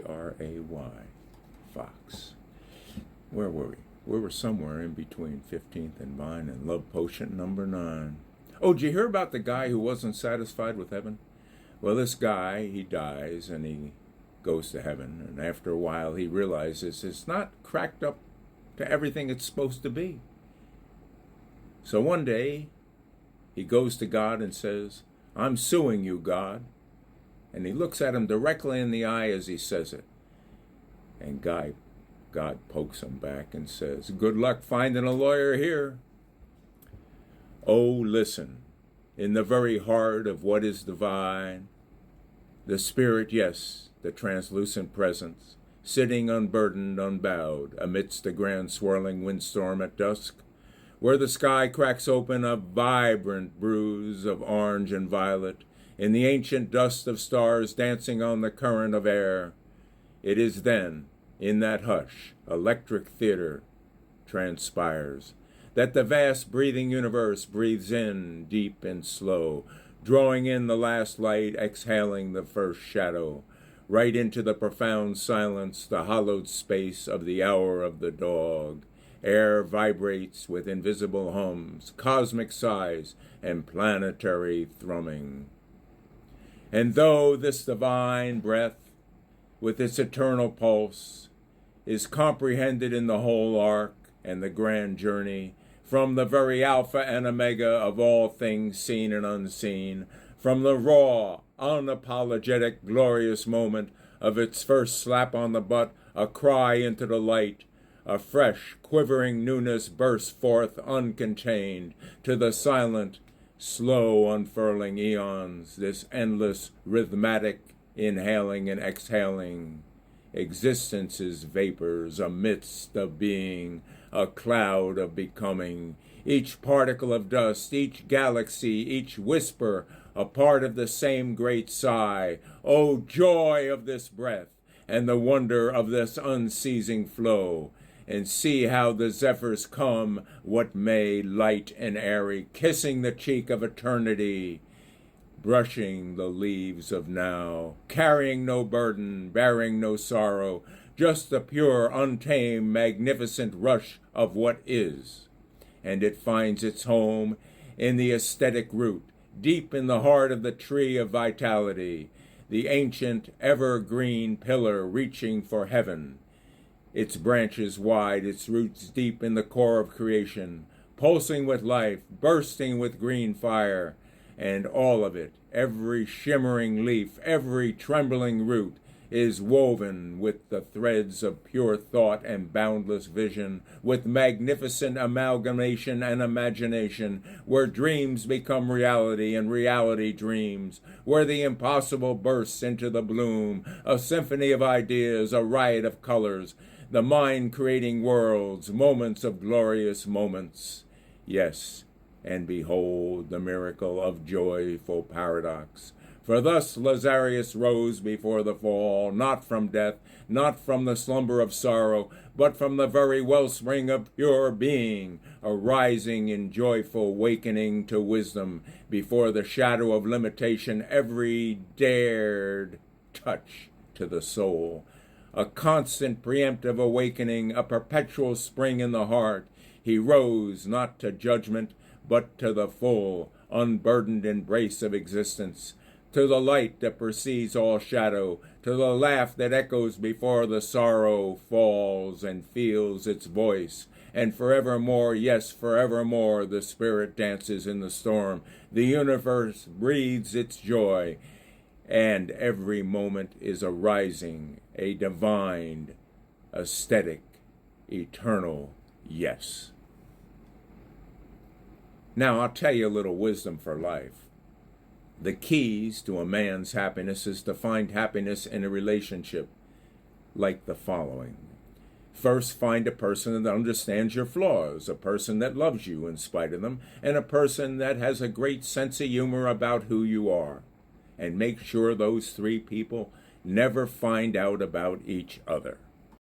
Ray, Fox. Where were we? We were somewhere in between 15th and Vine and Love Potion number 9. Oh, did you hear about the guy who wasn't satisfied with heaven? Well, this guy, he dies and he goes to heaven. And after a while, he realizes it's not cracked up to everything it's supposed to be. So one day, he goes to God and says, "I'm suing you, God." And he looks at him directly in the eye as he says it. And God pokes him back and says, "Good luck finding a lawyer here." Oh, listen, in the very heart of what is divine, the Spirit, yes, the translucent presence, sitting unburdened, unbowed, amidst the grand swirling windstorm at dusk, where the sky cracks open a vibrant bruise of orange and violet, in the ancient dust of stars dancing on the current of air. It is then, in that hush, electric theater transpires, that the vast breathing universe breathes in deep and slow, drawing in the last light, exhaling the first shadow, right into the profound silence, the hollowed space of the hour of the dog. Air vibrates with invisible hums, cosmic sighs, and planetary thrumming. And though this divine breath, with its eternal pulse, is comprehended in the whole arc and the grand journey, from the very alpha and omega of all things seen and unseen, from the raw, unapologetic, glorious moment of its first slap on the butt, a cry into the light, a fresh, quivering newness bursts forth uncontained to the silent, slow unfurling eons, this endless, rhythmatic inhaling and exhaling. Existence is vapors, a mist of being, a cloud of becoming. Each particle of dust, each galaxy, each whisper, a part of the same great sigh. Oh, joy of this breath, and the wonder of this unceasing flow. And see how the zephyrs come, what may, light and airy, kissing the cheek of eternity, brushing the leaves of now, carrying no burden, bearing no sorrow, just the pure, untamed, magnificent rush of what is. And it finds its home in the aesthetic root, deep in the heart of the tree of vitality, the ancient, evergreen pillar reaching for heaven. Its branches wide, its roots deep in the core of creation, pulsing with life, bursting with green fire, and all of it, every shimmering leaf, every trembling root, is woven with the threads of pure thought and boundless vision, with magnificent amalgamation and imagination, where dreams become reality and reality dreams, where the impossible bursts into the bloom, a symphony of ideas, a riot of colors, the mind creating worlds, moments of glorious moments. Yes, and behold the miracle of joyful paradox. For thus Lazarus rose before the fall, not from death, not from the slumber of sorrow, but from the very wellspring of pure being, arising in joyful wakening to wisdom, before the shadow of limitation every dared touch to the soul. A constant preemptive awakening, a perpetual spring in the heart. He rose not to judgment, but to the full, unburdened embrace of existence, to the light that precedes all shadow, to the laugh that echoes before the sorrow falls and feels its voice. And forevermore, yes, forevermore, the Spirit dances in the storm. The universe breathes its joy, and every moment is a rising, a divine, aesthetic, eternal yes. Now, I'll tell you a little wisdom for life. The keys to a man's happiness is to find happiness in a relationship like the following. First, find a person that understands your flaws, a person that loves you in spite of them, and a person that has a great sense of humor about who you are. And make sure those three people never find out about each other.